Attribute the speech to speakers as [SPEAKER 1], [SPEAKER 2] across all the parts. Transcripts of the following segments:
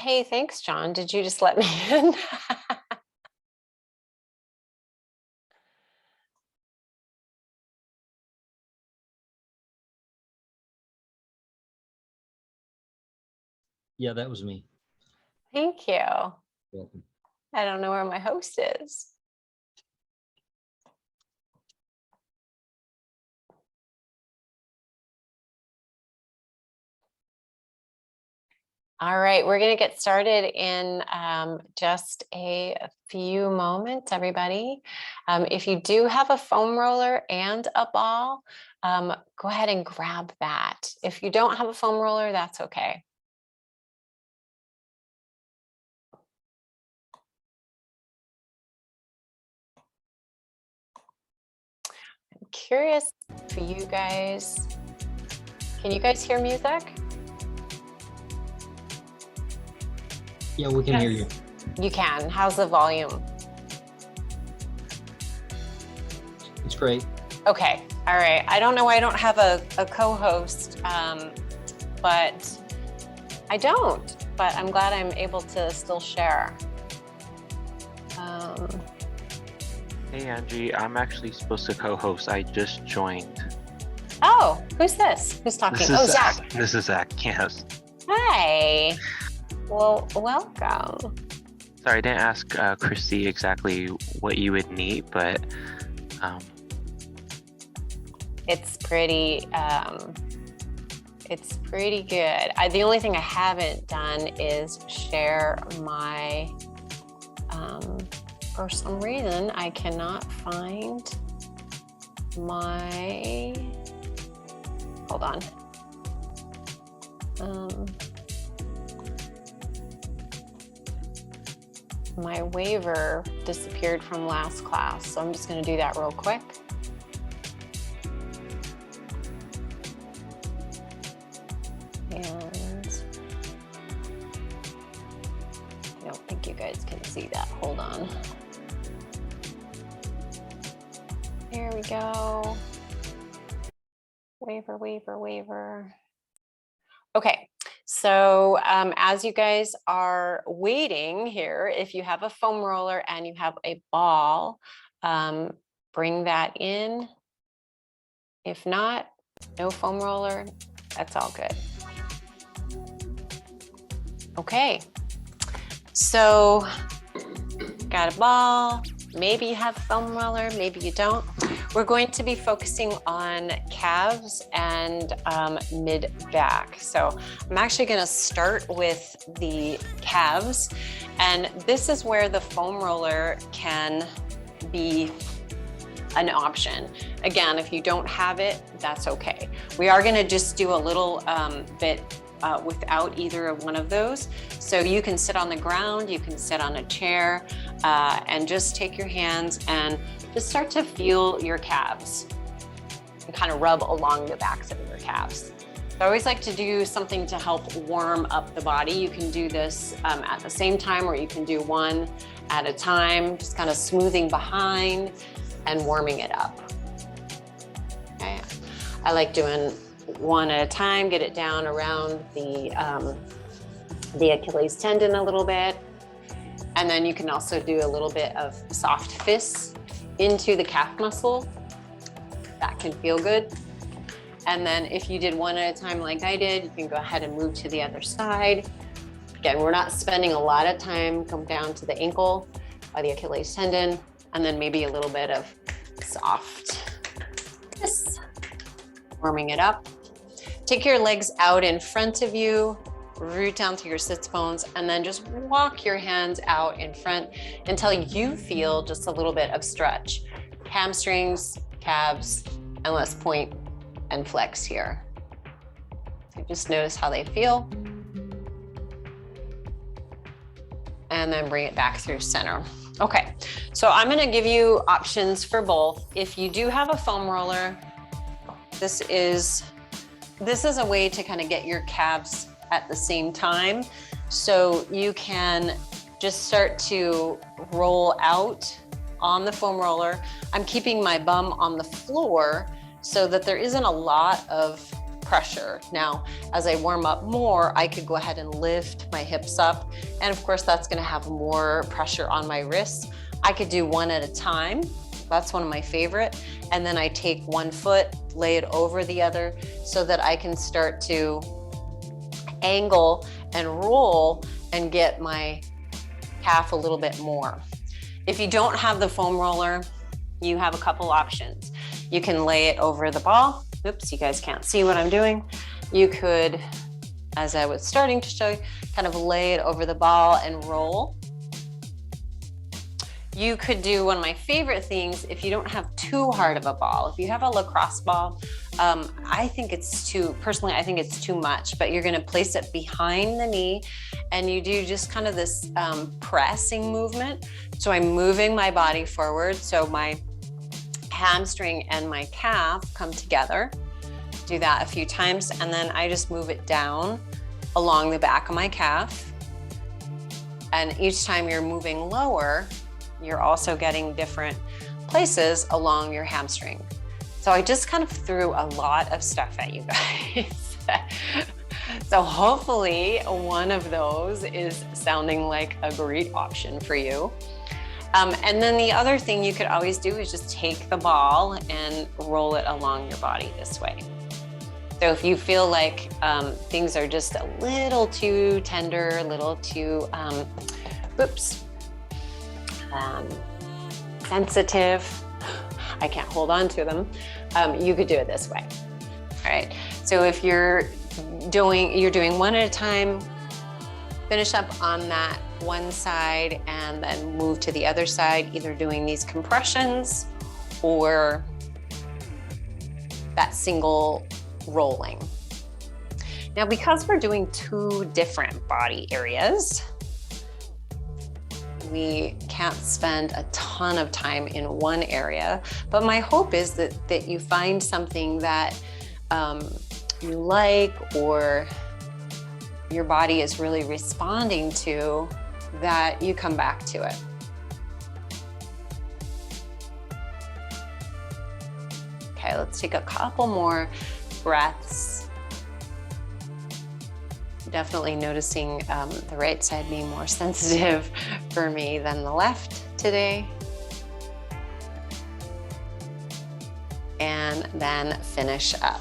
[SPEAKER 1] Hey, thanks, John. Did you just let me in?
[SPEAKER 2] Yeah, that was me.
[SPEAKER 1] Thank you.
[SPEAKER 2] Welcome.
[SPEAKER 1] I don't know where my host is. All right, we're going to get started in just a few moments, everybody. If you do have a foam roller and a ball, go ahead and grab that. If you don't have a foam roller, that's okay. I'm curious for you guys. Can you guys hear music?
[SPEAKER 2] Yeah, we can hear you.
[SPEAKER 1] You can. How's the volume?
[SPEAKER 2] It's great.
[SPEAKER 1] Okay. All right. I don't know why I don't have a co-host, but I don't. But I'm glad I'm able to still share.
[SPEAKER 3] Hey Angie, I'm actually supposed to co-host. I just joined.
[SPEAKER 1] Oh, who's this? Who's talking?
[SPEAKER 3] This is Zach. This is Zach. Yes.
[SPEAKER 1] Hi. Well, welcome.
[SPEAKER 3] Sorry, I didn't ask Christy exactly what you would need, but
[SPEAKER 1] it's pretty good. The only thing I haven't done is share my. For some reason, I cannot find my. Hold on. My waiver disappeared from last class, so I'm just going to do that real quick. And I don't think you guys can see that. Hold on. There we go. Waiver. Okay. So as you guys are waiting here, if you have a foam roller and you have a ball, bring that in. If not, no foam roller, that's all good. Okay, so got a ball, maybe you have a foam roller, maybe you don't. We're going to be focusing on calves and mid-back. So I'm actually going to start with the calves, and this is where the foam roller can be an option. Again, if you don't have it, that's okay. We are going to just do a little bit without either of one of those. So you can sit on the ground, you can sit on a chair, and just take your hands and just start to feel your calves and kind of rub along the backs of your calves. So I always like to do something to help warm up the body. You can do this at the same time, or you can do one at a time, just kind of smoothing behind and warming it up. Okay. I like doing one at a time, get it down around the Achilles tendon a little bit. And then you can also do a little bit of soft fists into the calf muscle. That can feel good. And then if you did one at a time like I did, you can go ahead and move to the other side. Again, we're not spending a lot of time. Come down to the ankle by the Achilles tendon, and then maybe a little bit of soft fists, warming it up. Take your legs out in front of you, root down to your sits bones, and then just walk your hands out in front until you feel just a little bit of stretch. Hamstrings, calves, and let's point and flex here. So just notice how they feel. And then bring it back through center. Okay, so I'm gonna give you options for both. If you do have a foam roller, this is a way to kind of get your calves at the same time. So you can just start to roll out on the foam roller. I'm keeping my bum on the floor so that there isn't a lot of pressure. Now, as I warm up more, I could go ahead and lift my hips up. And of course, that's gonna have more pressure on my wrists. I could do one at a time. That's one of my favorite. And then I take one foot, lay it over the other so that I can start to angle and roll and get my calf a little bit more. If you don't have the foam roller, you have a couple options. You can lay it over the ball. Oops, you guys can't see what I'm doing. You could, as I was starting to show you, kind of lay it over the ball and roll. You could do one of my favorite things if you don't have too hard of a ball. If you have a lacrosse ball, I think it's personally, I think it's too much, but you're gonna place it behind the knee and you do just kind of this pressing movement. So I'm moving my body forward. So my hamstring and my calf come together. Do that a few times and then I just move it down along the back of my calf. And each time you're moving lower, you're also getting different places along your hamstring. So I just kind of threw a lot of stuff at you guys. So hopefully one of those is sounding like a great option for you. And then the other thing you could always do is just take the ball and roll it along your body this way. So if you feel like things are just a little too tender, a little too, sensitive, I can't hold on to them, you could do it this way. All right, so if you're doing one at a time, finish up on that one side and then move to the other side, either doing these compressions or that single rolling. Now, because we're doing two different body areas, we can't spend a ton of time in one area, but my hope is that you find something that you like or your body is really responding to, that you come back to it. Okay, let's take a couple more breaths. Definitely noticing the right side being more sensitive for me than the left today. And then finish up.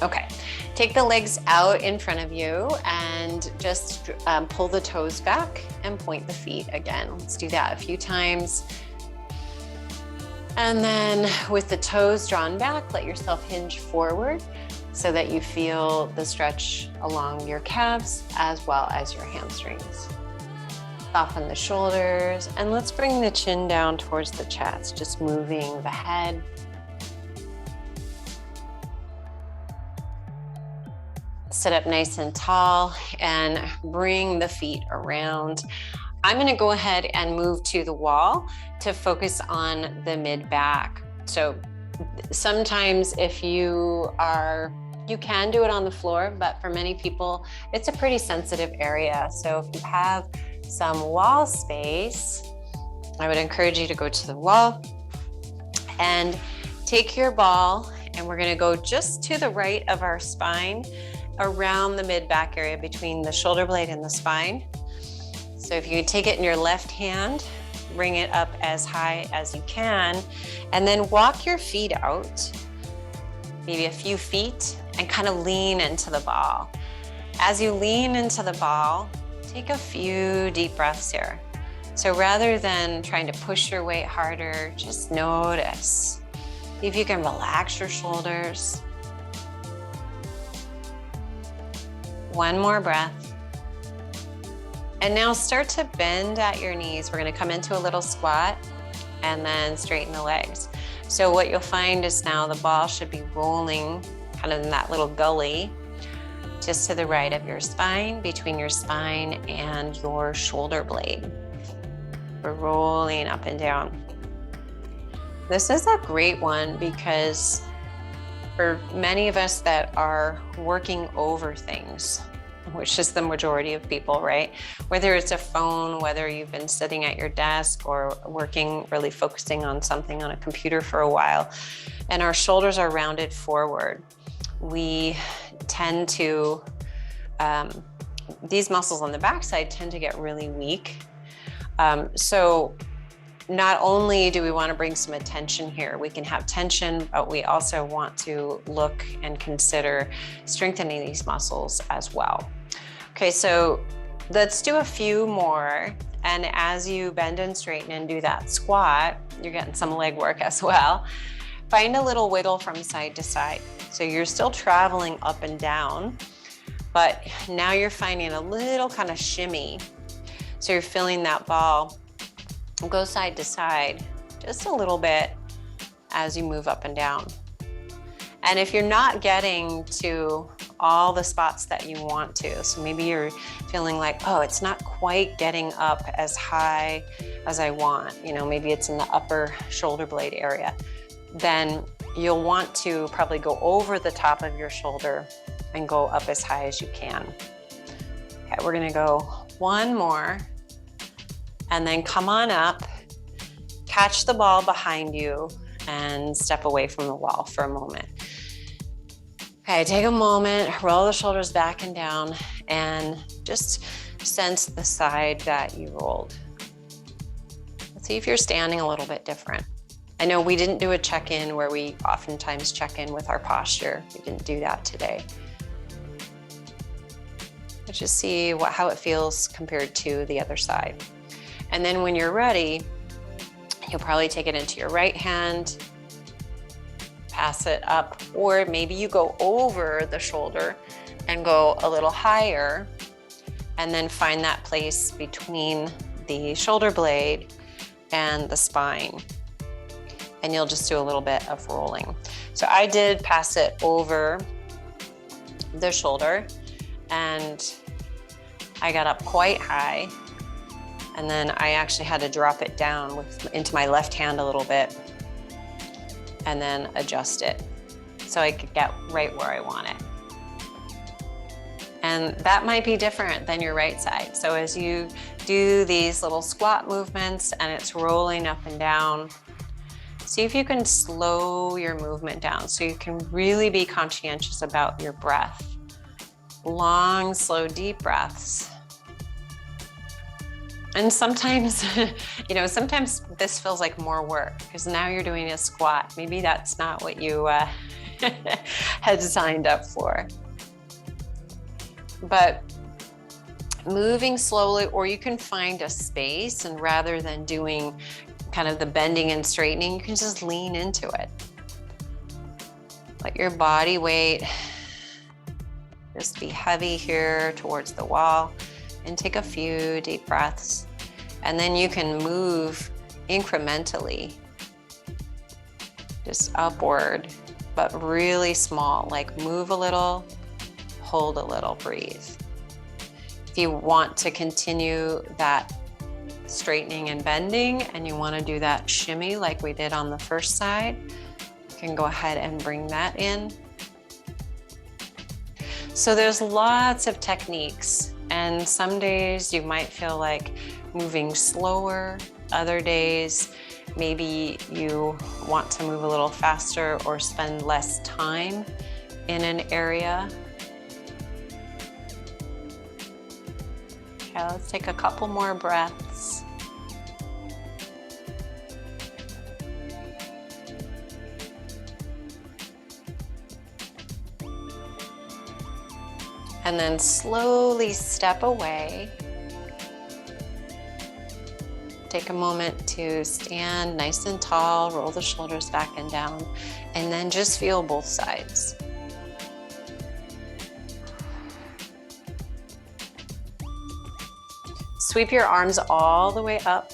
[SPEAKER 1] Okay, take the legs out in front of you and just pull the toes back and point the feet again. Let's do that a few times. And then with the toes drawn back, let yourself hinge forward so that you feel the stretch along your calves as well as your hamstrings. Soften the shoulders and let's bring the chin down towards the chest, just moving the head. Sit up nice and tall and bring the feet around. I'm gonna go ahead and move to the wall to focus on the mid back. So sometimes if you can do it on the floor, but for many people, it's a pretty sensitive area. So if you have some wall space, I would encourage you to go to the wall and take your ball, and we're gonna go just to the right of our spine, around the mid back area between the shoulder blade and the spine. So if you take it in your left hand, bring it up as high as you can, and then walk your feet out, maybe a few feet, and kind of lean into the ball. As you lean into the ball, take a few deep breaths here. So rather than trying to push your weight harder, just notice. See if you can relax your shoulders. One more breath. And now start to bend at your knees. We're gonna come into a little squat and then straighten the legs. So what you'll find is now the ball should be rolling kind of in that little gully just to the right of your spine, between your spine and your shoulder blade. We're rolling up and down. This is a great one because for many of us that are working over things, which is the majority of people, right? Whether it's a phone, whether you've been sitting at your desk or working, really focusing on something on a computer for a while, and our shoulders are rounded forward. We tend to, these muscles on the backside tend to get really weak. So not only do we want to bring some attention here, we can have tension, but we also want to look and consider strengthening these muscles as well. Okay, so let's do a few more. And as you bend and straighten and do that squat, you're getting some leg work as well. Find a little wiggle from side to side. So you're still traveling up and down, but now you're finding a little kind of shimmy. So you're feeling that ball go side to side just a little bit as you move up and down. And if you're not getting to all the spots that you want to, so maybe you're feeling like, oh, it's not quite getting up as high as I want, you know, maybe it's in the upper shoulder blade area, then you'll want to probably go over the top of your shoulder and go up as high as you can. Okay, we're gonna go one more, and then come on up, catch the ball behind you, and step away from the wall for a moment. Okay, take a moment, roll the shoulders back and down, and just sense the side that you rolled. Let's see if you're standing a little bit different. I know we didn't do a check-in where we oftentimes check in with our posture. We didn't do that today. Let's just see how it feels compared to the other side. And then when you're ready, you'll probably take it into your right hand, pass it up, or maybe you go over the shoulder and go a little higher, and then find that place between the shoulder blade and the spine. And you'll just do a little bit of rolling. So I did pass it over the shoulder, and I got up quite high, and then I actually had to drop it down into my left hand a little bit and then adjust it so I could get right where I want it. And that might be different than your right side. So as you do these little squat movements and it's rolling up and down, see if you can slow your movement down so you can really be conscientious about your breath. Long, slow, deep breaths. And sometimes, you know, sometimes this feels like more work because now you're doing a squat. Maybe that's not what you had signed up for. But moving slowly, or you can find a space, and rather than doing kind of the bending and straightening, you can just lean into it. Let your body weight just be heavy here towards the wall, and take a few deep breaths. And then you can move incrementally, just upward, but really small, like move a little, hold a little, breathe. If you want to continue that straightening and bending, and you want to do that shimmy like we did on the first side, you can go ahead and bring that in. So there's lots of techniques, and some days you might feel like moving slower. Other days, maybe you want to move a little faster or spend less time in an area. Okay, let's take a couple more breaths. And then slowly step away. Take a moment to stand nice and tall, roll the shoulders back and down, and then just feel both sides. Sweep your arms all the way up,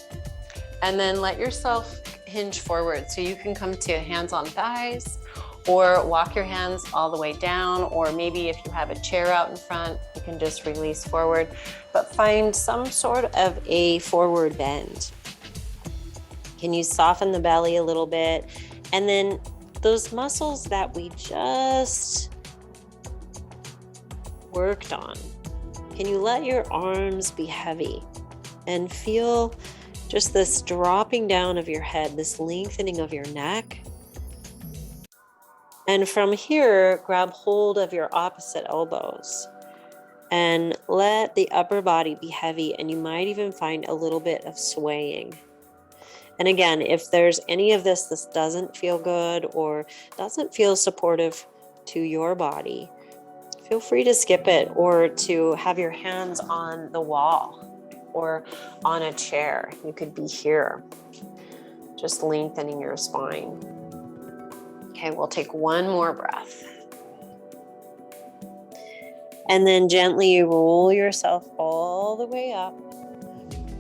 [SPEAKER 1] and then let yourself hinge forward. So you can come to hands on thighs, or walk your hands all the way down, or maybe if you have a chair out in front, you can just release forward, but find some sort of a forward bend. Can you soften the belly a little bit? And then those muscles that we just worked on, can you let your arms be heavy and feel just this dropping down of your head, this lengthening of your neck? And from here, grab hold of your opposite elbows and let the upper body be heavy, and you might even find a little bit of swaying. And again, if there's any of this doesn't feel good or doesn't feel supportive to your body, feel free to skip it or to have your hands on the wall or on a chair. You could be here, just lengthening your spine. Okay, we'll take one more breath. And then gently roll yourself all the way up.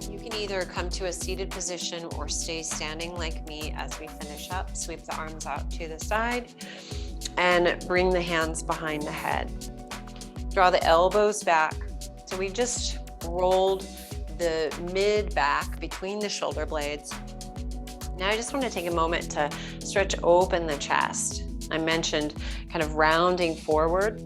[SPEAKER 1] You can either come to a seated position or stay standing like me as we finish up. Sweep the arms out to the side and bring the hands behind the head. Draw the elbows back. So we just rolled the mid back between the shoulder blades. Now I just want to take a moment to stretch open the chest. I mentioned kind of rounding forward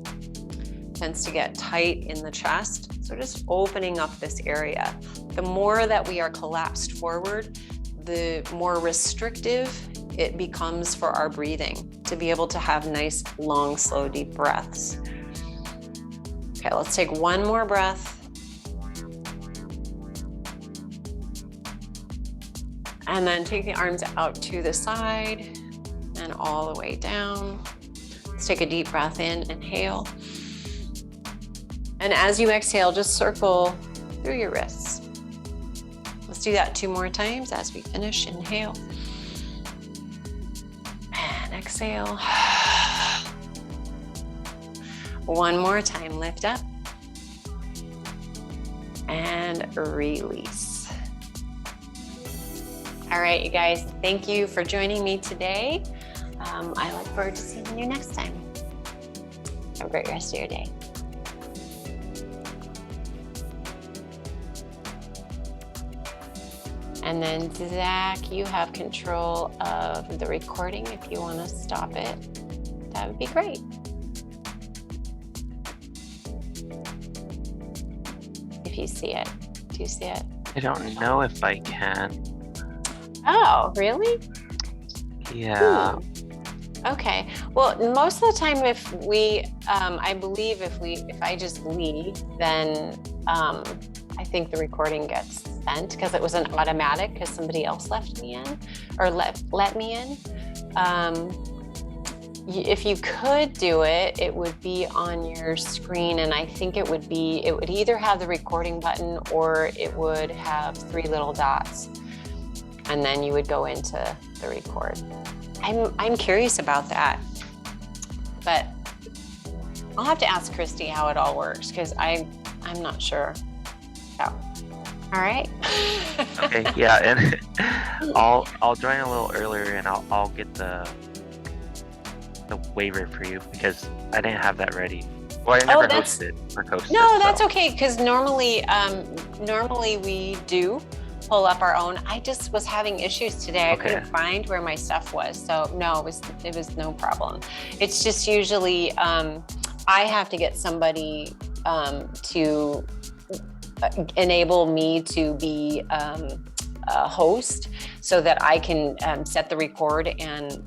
[SPEAKER 1] tends to get tight in the chest. So just opening up this area. The more that we are collapsed forward, the more restrictive it becomes for our breathing to be able to have nice, long, slow, deep breaths. Okay, let's take one more breath. And then take the arms out to the side and all the way down. Let's take a deep breath in, inhale. And as you exhale, just circle through your wrists. Let's do that 2 more times as we finish. Inhale. And exhale. One more time, lift up. And release. All right, you guys, thank you for joining me today. I look forward to seeing you next time. Have a great rest of your day. And then Zach, you have control of the recording. If you want to stop it, that would be great. If you see it, do you see it?
[SPEAKER 3] I don't know if I can.
[SPEAKER 1] Oh, really?
[SPEAKER 3] Yeah.
[SPEAKER 1] Okay. Well, most of the time, if we, I believe if I just leave, then I think the recording gets sent because it was an automatic because somebody else left me in or let me in. If you could do it, it would be on your screen, and I think it would either have the recording button or it would have 3 little dots, and then you would go into the record. I'm curious about that, but I'll have to ask Christy how it all works because I'm not sure. So, all right.
[SPEAKER 3] Okay. Yeah, and I'll join a little earlier, and I'll get the waiver for you because I didn't have that ready. Well, I never hosted or coasted.
[SPEAKER 1] No, that's okay because normally we do pull up our own. I just was having issues today. I couldn't find where my stuff was. So no, it was no problem. It's just usually I have to get somebody to enable me to be a host so that I can set the record and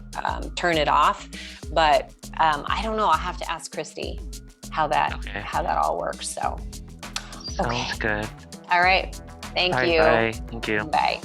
[SPEAKER 1] turn it off. But I don't know. I'll have to ask Christy how that all works. So
[SPEAKER 3] sounds good.
[SPEAKER 1] All right. Thank you.
[SPEAKER 3] Bye. Thank you.
[SPEAKER 1] Bye.